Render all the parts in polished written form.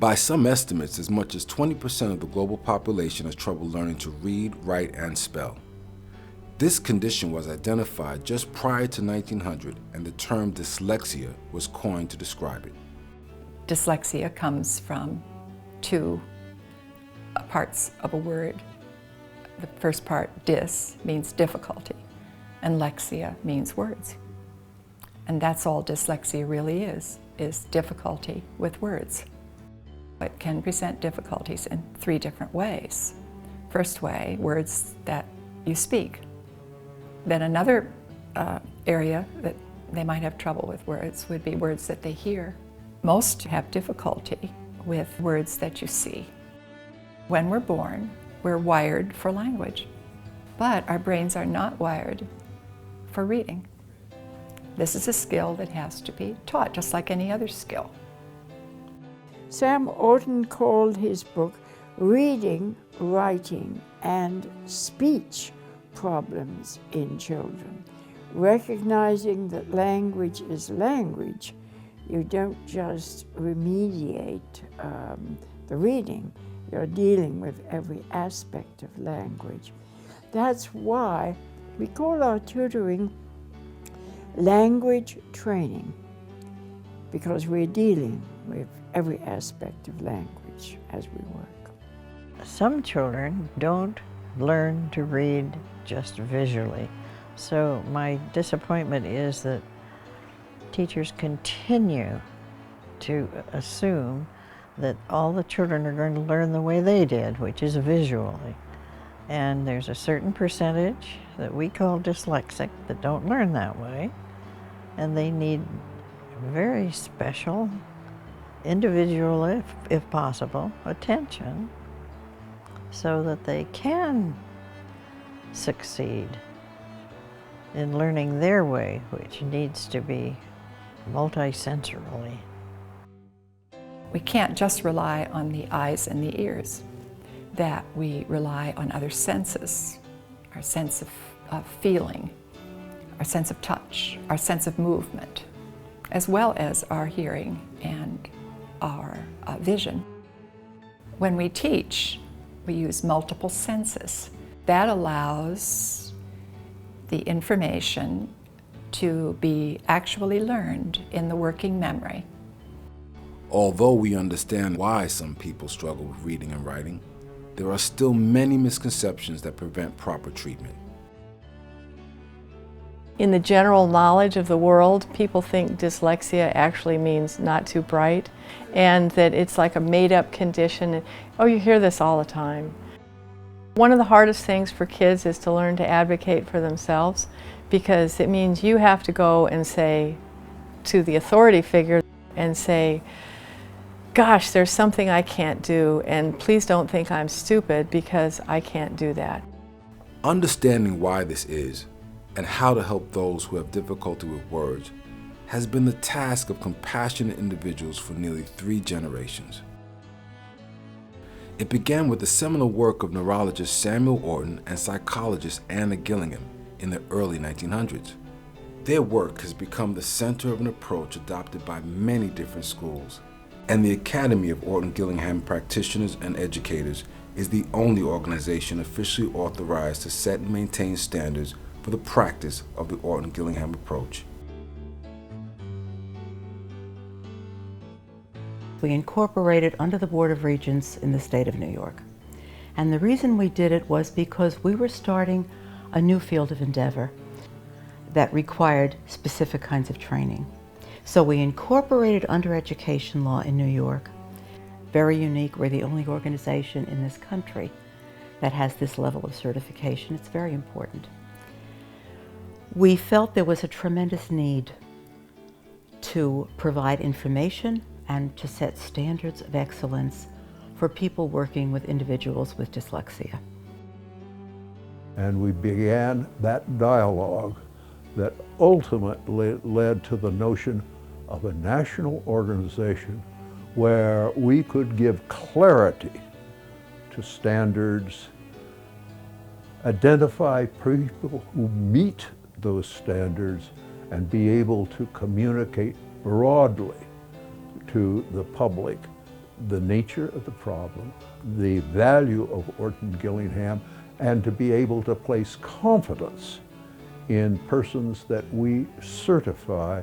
By some estimates, as much as 20% of the global population has trouble learning to read, write, and spell. This condition was identified just prior to 1900, and the term dyslexia was coined to describe it. Dyslexia comes from two parts of a word. The first part, dys, means difficulty, and lexia means words. And that's all dyslexia really is difficulty with words. It can present difficulties in three different ways. First way, words that you speak. Then another area that they might have trouble with words would be words that they hear. Most have difficulty with words that you see. When we're born, we're wired for language, but our brains are not wired for reading. This is a skill that has to be taught, just like any other skill. Sam Orton called his book Reading, Writing, and Speech Problems in Children. Recognizing that language is language, you don't just remediate the reading, you're dealing with every aspect of language. That's why we call our tutoring language training, because we're dealing with every aspect of language as we work. Some children don't learn to read just visually. So my disappointment is that teachers continue to assume that all the children are going to learn the way they did, which is visually. And there's a certain percentage that we call dyslexic that don't learn that way, and they need very special, individual, if possible, attention so that they can succeed in learning their way, which needs to be multisensorily. We can't just rely on the eyes and the ears, that we rely on other senses, our sense of feeling, our sense of touch, our sense of movement, as well as our hearing and our vision. When we teach, we use multiple senses. That allows the information to be actually learned in the working memory. Although we understand why some people struggle with reading and writing, there are still many misconceptions that prevent proper treatment. In the general knowledge of the world, people think dyslexia actually means not too bright, and that it's like a made-up condition. Oh, you hear this all the time. One of the hardest things for kids is to learn to advocate for themselves, because it means you have to go and say to the authority figure and say, gosh, there's something I can't do, and please don't think I'm stupid because I can't do that. Understanding why this is and how to help those who have difficulty with words has been the task of compassionate individuals for nearly 3 generations. It began with the seminal work of neurologist Samuel Orton and psychologist Anna Gillingham in the early 1900s. Their work has become the center of an approach adopted by many different schools, and the Academy of Orton-Gillingham Practitioners and Educators is the only organization officially authorized to set and maintain standards for the practice of the Orton-Gillingham Approach. We incorporated under the Board of Regents in the state of New York. And the reason we did it was because we were starting a new field of endeavor that required specific kinds of training. So we incorporated under education law in New York. Very unique. We're the only organization in this country that has this level of certification. It's very important. We felt there was a tremendous need to provide information and to set standards of excellence for people working with individuals with dyslexia. And we began that dialogue that ultimately led to the notion of a national organization where we could give clarity to standards, identify people who meet those standards, and be able to communicate broadly to the public the nature of the problem, the value of Orton-Gillingham, and to be able to place confidence in persons that we certify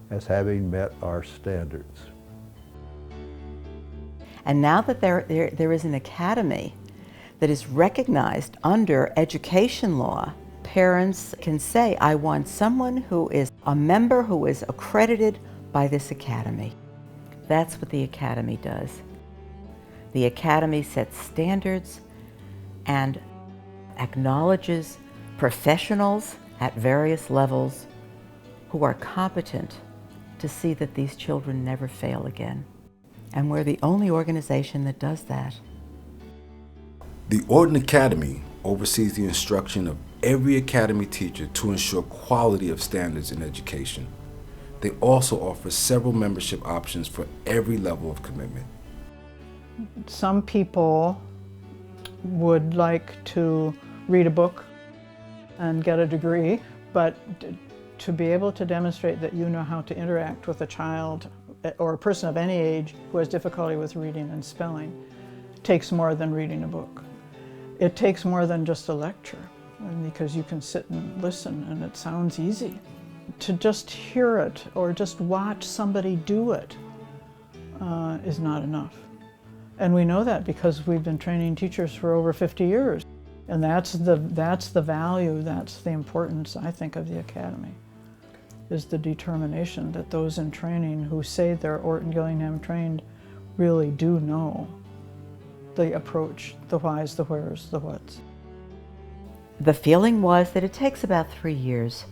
as having met our standards. And now that there is an academy that is recognized under education law, parents can say, I want someone who is a member who is accredited by this academy. That's what the academy does. The academy sets standards and acknowledges professionals at various levels who are competent to see that these children never fail again. And we're the only organization that does that. The Orton Academy oversees the instruction of every academy teacher to ensure quality of standards in education. They also offer several membership options for every level of commitment. Some people would like to read a book and get a degree, but to be able to demonstrate that you know how to interact with a child or a person of any age who has difficulty with reading and spelling takes more than reading a book. It takes more than just a lecture, because you can sit and listen and it sounds easy. To just hear it or just watch somebody do it is not enough. And we know that because we've been training teachers for over 50 years. And that's the value, that's the importance, I think, of the academy, is the determination that those in training who say they're Orton-Gillingham trained really do know the approach, the whys, the wheres, the whats. The feeling was that it takes about 3 years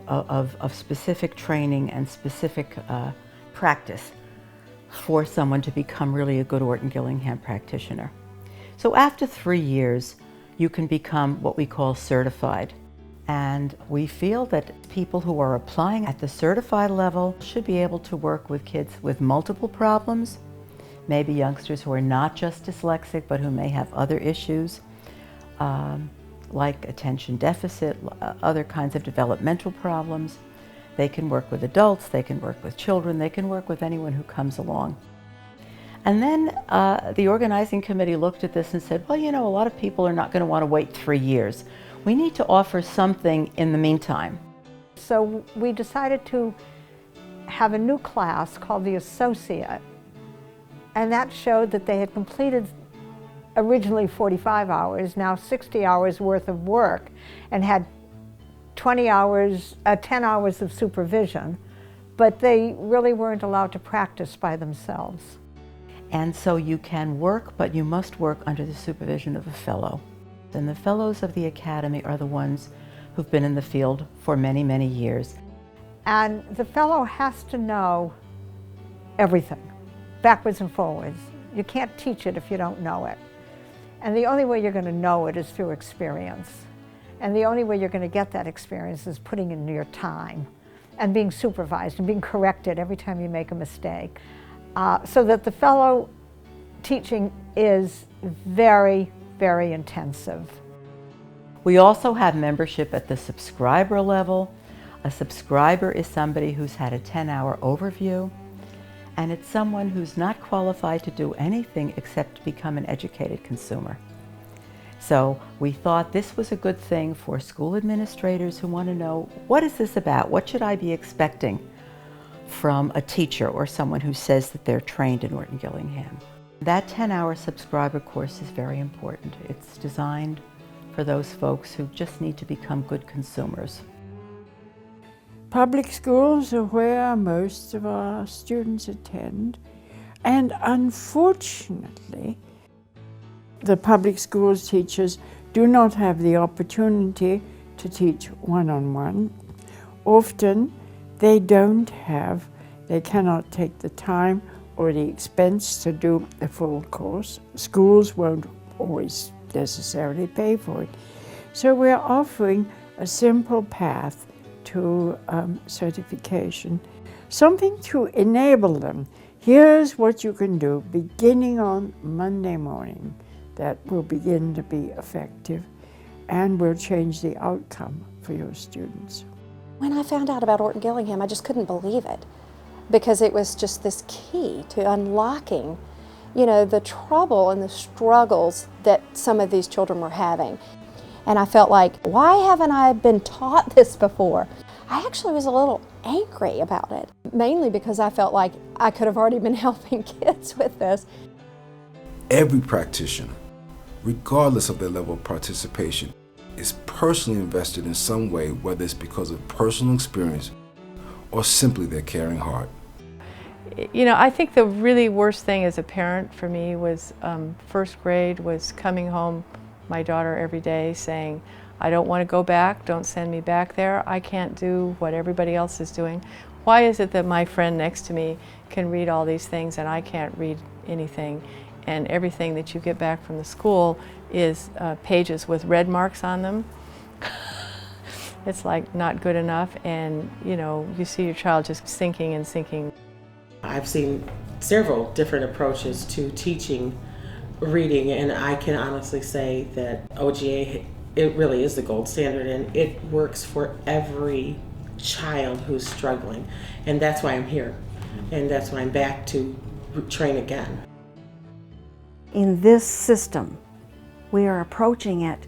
of specific training and specific practice for someone to become really a good Orton-Gillingham practitioner. So after 3 years, you can become what we call certified. And we feel that people who are applying at the certified level should be able to work with kids with multiple problems, maybe youngsters who are not just dyslexic, but who may have other issues, like attention deficit, other kinds of developmental problems. They can work with adults, they can work with children, they can work with anyone who comes along. And then the organizing committee looked at this and said, well, you know, a lot of people are not going to want to wait 3 years. We need to offer something in the meantime. So we decided to have a new class called the Associate, and that showed that they had completed originally 45 hours, now 60 hours worth of work, and had 10 hours of supervision, but they really weren't allowed to practice by themselves. And so you can work, but you must work under the supervision of a fellow. And the fellows of the academy are the ones who've been in the field for many, many years. And the fellow has to know everything, backwards and forwards. You can't teach it if you don't know it. And the only way you're going to know it is through experience. And the only way you're going to get that experience is putting in your time and being supervised and being corrected every time you make a mistake. So that the fellow teaching is very, very intensive. We also have membership at the subscriber level. A subscriber is somebody who's had a 10-hour overview, and it's someone who's not qualified to do anything except to become an educated consumer. So we thought this was a good thing for school administrators who want to know, what is this about? What should I be expecting from a teacher or someone who says that they're trained in Orton-Gillingham? That 10-hour subscriber course is very important. It's designed for those folks who just need to become good consumers. Public schools are where most of our students attend, and unfortunately, the public schools teachers do not have the opportunity to teach one-on-one. Often, they cannot take the time or the expense to do the full course. Schools won't always necessarily pay for it. So we're offering a simple path to certification, something to enable them. Here's what you can do beginning on Monday morning that will begin to be effective and will change the outcome for your students. When I found out about Orton-Gillingham, I just couldn't believe it. because it was just this key to unlocking, you know, the trouble and the struggles that some of these children were having. And I felt like, why haven't I been taught this before? I actually was a little angry about it, mainly because I felt like I could have already been helping kids with this. Every practitioner, regardless of their level of participation, is personally invested in some way, whether it's because of personal experience or simply their caring heart. You know, I think the really worst thing as a parent for me was first grade was coming home, my daughter every day saying, I don't want to go back, don't send me back there, I can't do what everybody else is doing. Why is it that my friend next to me can read all these things and I can't read anything? And everything that you get back from the school is pages with red marks on them. It's like not good enough, and you know, you see your child just sinking and sinking. I've seen several different approaches to teaching reading, and I can honestly say that OGA, it really is the gold standard, and it works for every child who's struggling. And that's why I'm here, and that's why I'm back to train again. In this system, we are approaching it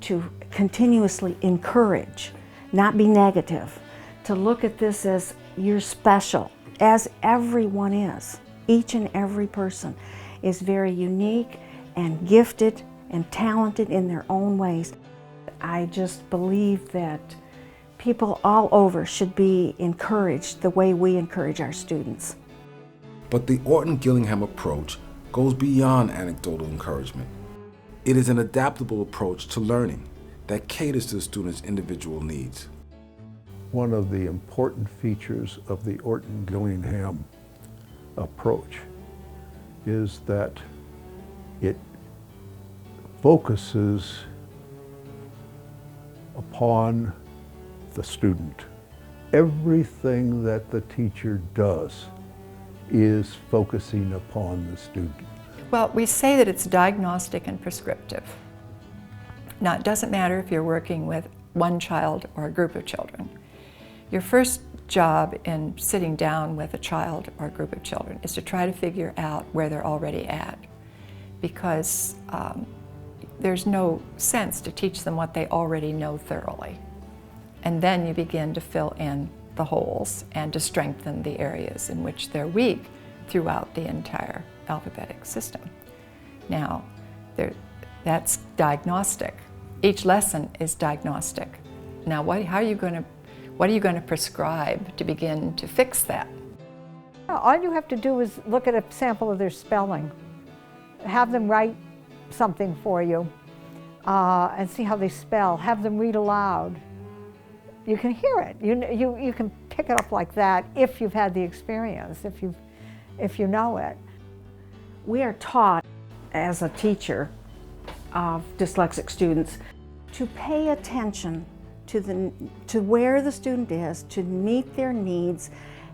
to continuously encourage, not be negative, to look at this as you're special, as everyone is. Each and every person is very unique and gifted and talented in their own ways. I just believe that people all over should be encouraged the way we encourage our students. But the Orton-Gillingham approach goes beyond anecdotal encouragement. It is an adaptable approach to learning that caters to the student's individual needs. One of the important features of the Orton-Gillingham approach is that it focuses upon the student. Everything that the teacher does is focusing upon the student. Well, we say that it's diagnostic and prescriptive. Now, it doesn't matter if you're working with one child or a group of children. Your first job in sitting down with a child or a group of children is to try to figure out where they're already at, because there's no sense to teach them what they already know thoroughly. And then you begin to fill in the holes and to strengthen the areas in which they're weak throughout the entire alphabetic system. Now, that's diagnostic. Each lesson is diagnostic. Now, what are you going to prescribe to begin to fix that? All you have to do is look at a sample of their spelling. Have them write something for you and see how they spell. Have them read aloud. You can hear it. You can pick it up like that if you've had the experience, if you know it. We are taught as a teacher of dyslexic students to pay attention to where the student is, to meet their needs,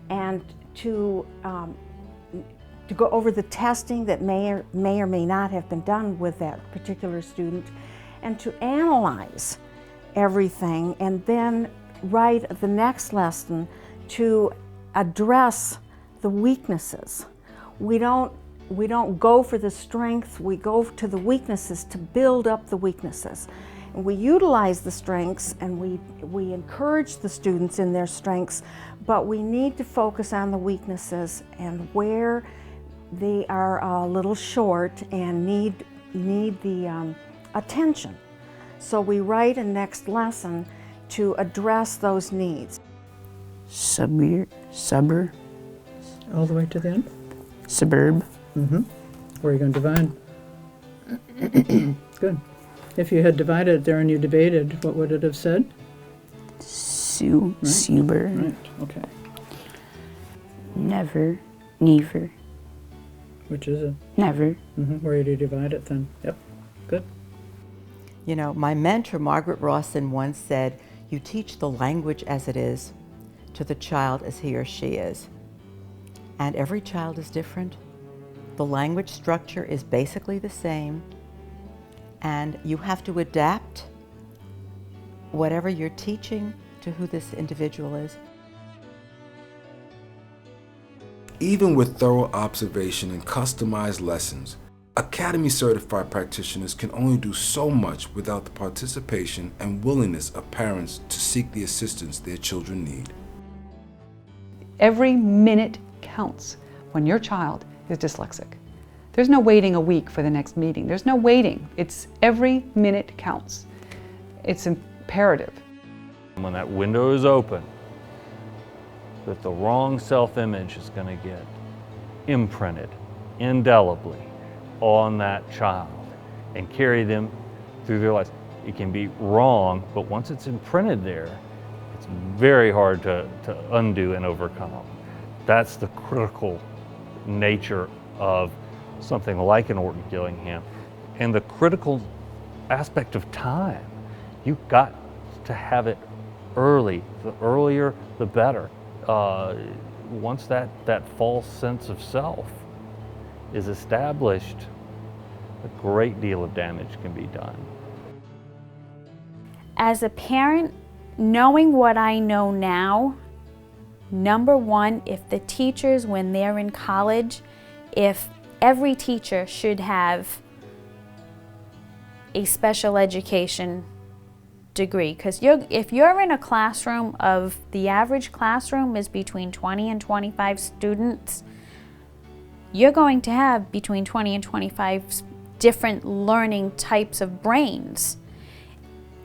and to go over the testing that may or may not have been done with that particular student, and to analyze everything, and then write the next lesson to address the weaknesses. We don't go for the strengths, we go to the weaknesses to build up the weaknesses. And we utilize the strengths, and we encourage the students in their strengths, but we need to focus on the weaknesses and where they are a little short and need the attention. So we write a next lesson to address those needs. Suburb. All the way to the end? Suburb. Mm-hmm. Where are you going to divide? Good. If you had divided there and you debated, what would it have said? Suber. Right, okay. Never. Which is it? Never. Mm-hmm. Where do you divide it then? Yep, good. You know, my mentor, Margaret Rawson, once said, "You teach the language as it is to the child as he or she is." And every child is different. The language structure is basically the same, and you have to adapt whatever you're teaching to who this individual is. Even with thorough observation and customized lessons, Academy certified practitioners can only do so much without the participation and willingness of parents to seek the assistance their children need. Every minute counts when your child is dyslexic. There's no waiting a week for the next meeting. There's no waiting. It's every minute counts. It's imperative. When that window is open, that the wrong self-image is going to get imprinted indelibly on that child and carry them through their lives. It can be wrong, but once it's imprinted there, it's very hard to undo and overcome. That's the critical nature of something like an Orton-Gillingham, and the critical aspect of time. You've got to have it early. The earlier, the better. Once that false sense of self is established, a great deal of damage can be done. As a parent, knowing what I know now, number one, if the teachers, when they're in college, if every teacher should have a special education degree, because if you're in a classroom of, the average classroom is between 20 and 25 students, you're going to have between 20 and 25 different learning types of brains.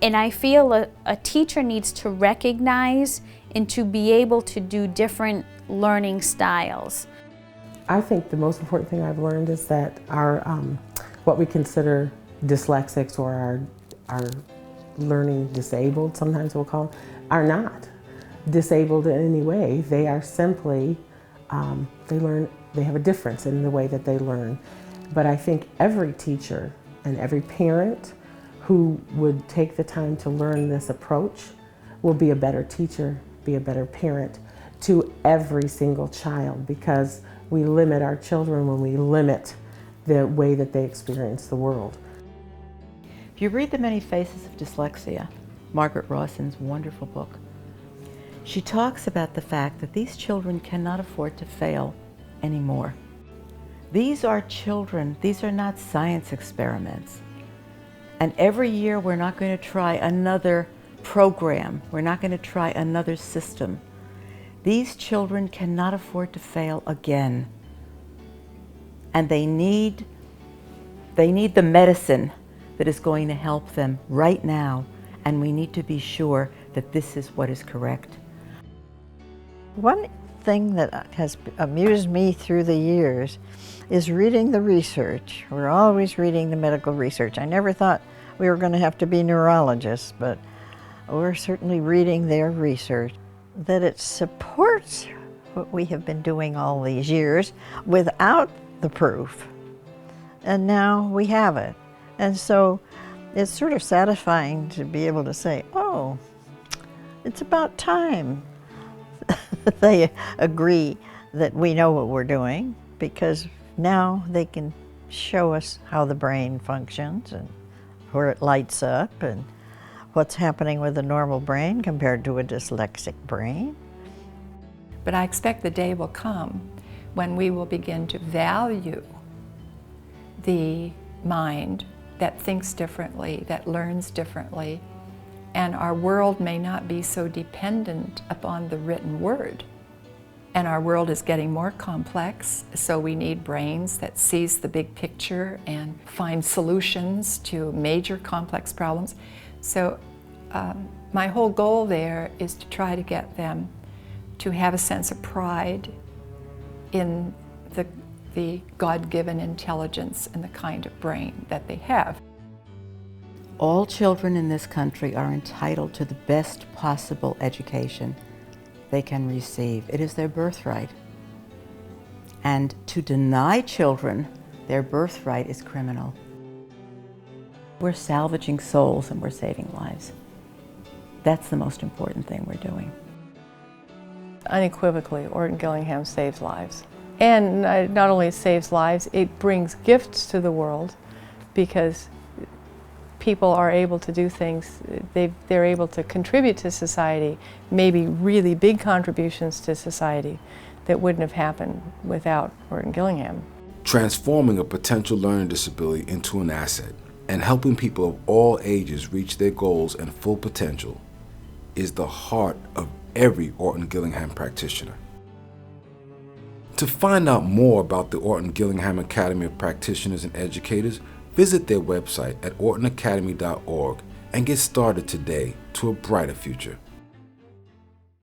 And I feel a teacher needs to recognize and to be able to do different learning styles. I think the most important thing I've learned is that our, what we consider dyslexics, or our learning disabled, sometimes we'll call them, are not disabled in any way. They are simply, they have a difference in the way that they learn. But I think every teacher and every parent who would take the time to learn this approach will be a better teacher, be a better parent to every single child, because we limit our children when we limit the way that they experience the world. If you read The Many Faces of Dyslexia, Margaret Rawson's wonderful book, she talks about the fact that these children cannot afford to fail anymore. These are children, these are not science experiments. And every year we're not going to try another program, we're not going to try another system. These children cannot afford to fail again. And they need the medicine that is going to help them right now, and we need to be sure that this is what is correct. One thing that has amused me through the years is reading the research. We're always reading the medical research. I never thought we were going to have to be neurologists, but we're certainly reading their research, that it supports what we have been doing all these years without the proof. And now we have it. And so it's sort of satisfying to be able to say, oh, it's about time they agree that we know what we're doing, because now they can show us how the brain functions and where it lights up and what's happening with a normal brain compared to a dyslexic brain. But I expect the day will come when we will begin to value the mind that thinks differently, that learns differently, and our world may not be so dependent upon the written word. And our world is getting more complex, so we need brains that sees the big picture and find solutions to major complex problems. So my whole goal there is to try to get them to have a sense of pride in the God-given intelligence and the kind of brain that they have. All children in this country are entitled to the best possible education they can receive. It is their birthright. And to deny children their birthright is criminal. We're salvaging souls and we're saving lives. That's the most important thing we're doing. Unequivocally, Orton-Gillingham saves lives. And not only saves lives, it brings gifts to the world, because people are able to do things, they're able to contribute to society, maybe really big contributions to society that wouldn't have happened without Orton-Gillingham. Transforming a potential learning disability into an asset and helping people of all ages reach their goals and full potential is the heart of every Orton-Gillingham practitioner. To find out more about the Orton-Gillingham Academy of Practitioners and Educators, visit their website at orton-academy.org and get started today to a brighter future.